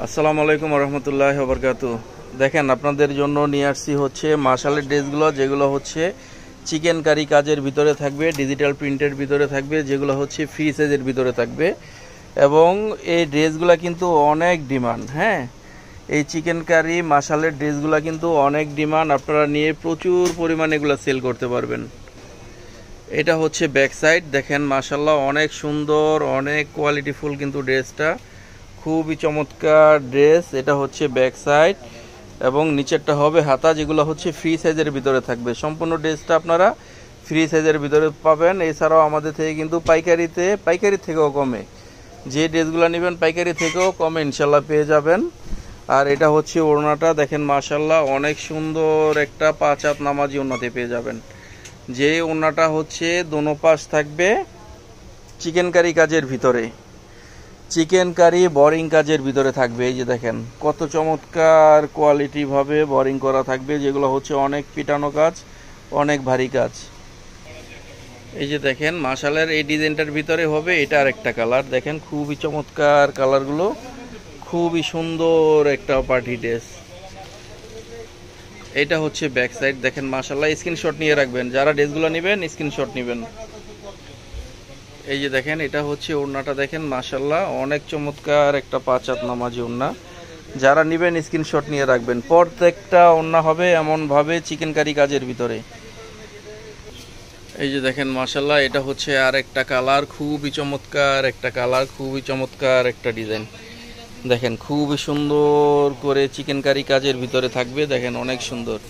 আসসালামু আলাইকুম রহমতুল্লাহি ওয়া বারাকাতুহু। দেখেন আপনাদের জন্য নিয়ে আসছি হচ্ছে মাশালের ড্রেসগুলো, যেগুলো হচ্ছে চিকেন কারি কাজের ভিতরে থাকবে, ডিজিটাল প্রিন্টের ভিতরে থাকবে, যেগুলো হচ্ছে ফ্রি সাইজের ভিতরে থাকবে। এবং এই ড্রেসগুলো কিন্তু অনেক ডিমান্ড। হ্যাঁ, এই চিকেন কারি মাশালের ড্রেসগুলো কিন্তু অনেক ডিমান্ড। আপনারা নিয়ে প্রচুর পরিমাণে এগুলো সেল করতে পারবেন। এটা হচ্ছে ব্যাক সাইড, দেখেন মাশাল্লাহ অনেক সুন্দর, অনেক কোয়ালিটিফুল কিন্তু ড্রেসটা, খুবই চমৎকার ড্রেস। এটা হচ্ছে ব্যাক সাইড এবং নিচেরটা হবে হাতা, যেগুলো হচ্ছে ফ্রি সাইজের ভিতরে থাকবে। সম্পূর্ণ ড্রেসটা আপনারা ফ্রি সাইজের ভিতরে পাবেন। এছাড়াও আমাদের থেকে কিন্তু পাইকারি থেকেও কমে, যে ড্রেসগুলো নেবেন পাইকারি থেকেও কমে ইনশাল্লাহ পেয়ে যাবেন। আর এটা হচ্ছে ওড়নাটা, দেখেন মাশাল্লাহ অনেক সুন্দর একটা 5 হাত নামাজি ওড়নাতে পেয়ে যাবেন। যে ওড়নাটা হচ্ছে দোনো পাশ থাকবে চিকেন কারি কাজের ভিতরে, চিকেন কারি বোরিং কাজের ভিতরে থাকবে। এই যে দেখেন কত চমৎকার কোয়ালিটি ভাবে বোরিং করা থাকবে, যেগুলো হচ্ছে অনেক পিটানো কাজ, অনেক ভারী কাজ। এই যে দেখেন মাশালের এই ডিজাইনটার ভিতরে হবে এটা আরেকটা কালার, দেখেন খুবই চমৎকার কালারগুলো, খুবই সুন্দর একটা পার্টি ড্রেস। এটা হচ্ছে ব্যাক সাইড, দেখেন মাশাল্লাহ স্ক্রিনশট নিয়ে রাখবেন, যারা ড্রেসগুলো নেবেন স্ক্রিনশট নেবেন। এই যে দেখেন এটা হচ্ছে ওড়নাটা, দেখেন মাশাল্লাহ অনেক চমৎকার একটা 5 হাত নামাজি ওড়না। যারা নেবেন স্ক্রিনশট নিয়ে রাখবেন। প্রত্যেকটা ওড়না হবে এমন ভাবে চিকেন কারি কাজের ভিতরে। এই যে দেখেন মাশাল্লাহ এটা হচ্ছে আর একটা কালার, খুবই চমৎকার একটা কালার, খুবই চমৎকার একটা ডিজাইন। দেখেন খুবই সুন্দর করে চিকেন কারি কাজের ভিতরে থাকবে, দেখেন অনেক সুন্দর।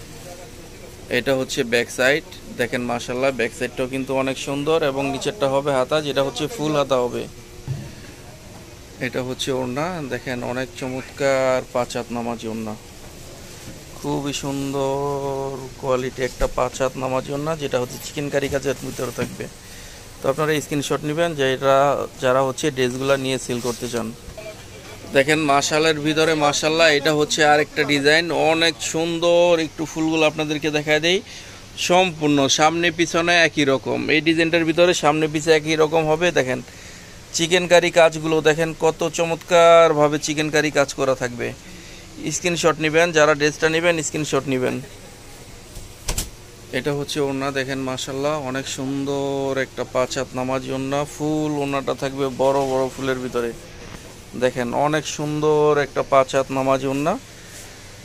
এটা হচ্ছে ব্যাক সাইড, দেখেন মাশাল্লাহ ব্যাক সাইডটাও কিন্তু অনেক সুন্দর এবং নিচেরটা হবে হাতা, যেটা হচ্ছে ফুল হাতা হবে। এটা হচ্ছে ওড়না, দেখেন অনেক চমৎকার 5 হাত নামাজি ওড়না, খুবই সুন্দর কোয়ালিটি একটা 5 হাত নামাজি ওড়না, যেটা হচ্ছে চিকেন কারি কাজের ভিতরে থাকবে। তো আপনারা স্ক্রিনশট নেবেন যারা হচ্ছে ড্রেসগুলো নিয়ে সেল করতে চান। দেখেন মাশালের ভিতরে মাশাল্লাহ এটা হচ্ছে আরেকটা ডিজাইন, অনেক সুন্দর। একটু ফুলগুলো আপনাদেরকে দেখায় দেই, সম্পূর্ণ সামনে পিছনে একই রকম। এই ডিজাইনটার ভিতরে সামনে পিছনে একই রকম হবে। দেখেন চিকেন কারি কাজগুলো, দেখেন কত চমৎকার ভাবে চিকেন কারি কাজ করা থাকবে। স্ক্রিনশট নেবেন, যারা ড্রেসটা নেবেন স্ক্রিনশট নেবেন। এটা হচ্ছে ওড়না, দেখেন মাশাল্লাহ অনেক সুন্দর একটা 5 হাত নামাজি ওড়না, ফুল ওড়নাটা থাকবে বড় বড় ফুলের ভিতরে। দেখেন অনেক সুন্দর একটা 5 হাত নামাজি ওড়না,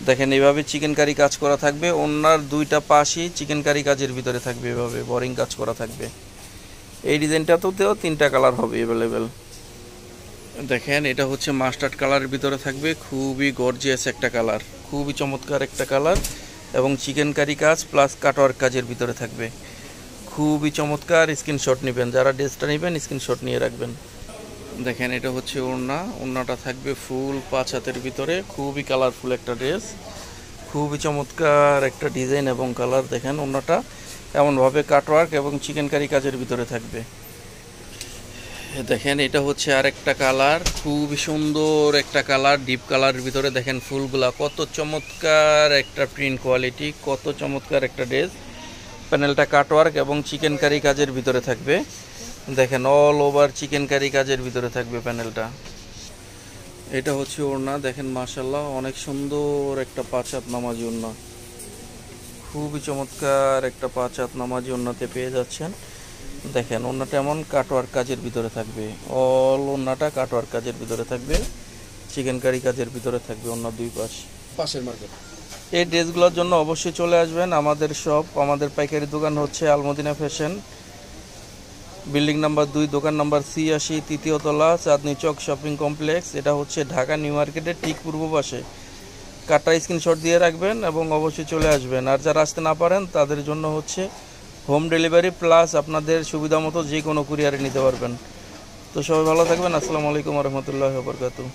দেখেন এইভাবে চিকেন কারি কাজ করা থাকবে। ওড়নার দুইটা পাশই চিকেন কারি কাজের ভিতরে থাকবে, এভাবে বোরিং কাজ করা থাকবে। এই ডিজাইনটাতেও 3টা কালার হবে অ্যাভেলেবেল। দেখেন এটা হচ্ছে মাস্টার্ড কালারের ভিতরে থাকবে, খুবই গর্জিয়াস একটা কালার, খুবই চমৎকার একটা কালার এবং চিকেন কারি কাজ প্লাস কাটওয়ার্ক কাজের ভিতরে থাকবে, খুবই চমৎকার। স্ক্রিনশট নেবেন, যারা ড্রেসটা নেবেন স্ক্রিনশট নিয়ে রাখবেন। দেখেন এটা হচ্ছে ওড়নাটা থাকবে ফুল 5 হাতের ভিতরে, খুবই কালারফুল একটা ড্রেস, খুবই চমৎকার একটা ডিজাইন এবং কালার। দেখেন ওড়নাটা এমনভাবে কাটওয়ার্ক এবং চিকেন কারি কাজের ভিতরে থাকবে। দেখেন এটা হচ্ছে আরেকটা কালার, খুবই সুন্দর একটা কালার, ডিপ কালারের ভিতরে। দেখেন ফুলগুলা কত চমৎকার একটা প্রিন্ট কোয়ালিটি, কত চমৎকার একটা ড্রেস। প্যানেলটা কাটওয়ার্ক এবং চিকেন কারি কাজের ভিতরে থাকবে। দেখেন অল ওভার চিকেন কারি কাজের ভিতরে থাকবে প্যানেলটা। এটা হচ্ছে ওড়না, দেখেন মাশাল্লাহ অনেক সুন্দর একটা 5 হাত নামাজি ওড়না, খুবই চমৎকার একটা 5 হাত নামাজি ওড়নাতে পেয়ে যাচ্ছেন। দেখেন ওড়নাটা এমন কাটওয়ার্ক কাজের ভিতরে থাকবে, অল ওড়নাটা কাটওয়ার্ক কাজের ভিতরে থাকবে, চিকেন কারি কাজের ভিতরে থাকবে ওড়নার দুই পাশের মার্কেট। এই ড্রেসগুলোর জন্য অবশ্যই চলে আসবেন আমাদের শপ। আমাদের পাইকারি দোকান হচ্ছে আলমদিনা ফ্যাশন, বিল্ডিং নাম্বার 2, দোকান নাম্বার C80, 3য় তলা, চাঁদনী চক শপিং কমপ্লেক্স। এটা হচ্ছে ঢাকা নিউ মার্কেটের ঠিক পূর্ব পাশে। কার্ডটা স্ক্রিনশট দিয়ে রাখবেন এবং অবশ্যই চলে আসবেন। আর যারা আসতে না পারেন তাদের জন্য হচ্ছে হোম ডেলিভারি প্লাস আপনাদের সুবিধা মতো যে কোনো কুরিয়ারে নিতে পারবেন। তো সবাই ভালো থাকবেন। আসসালামু আলাইকুম রহমতুল্লাহি ওয়া বারাকাতুহু।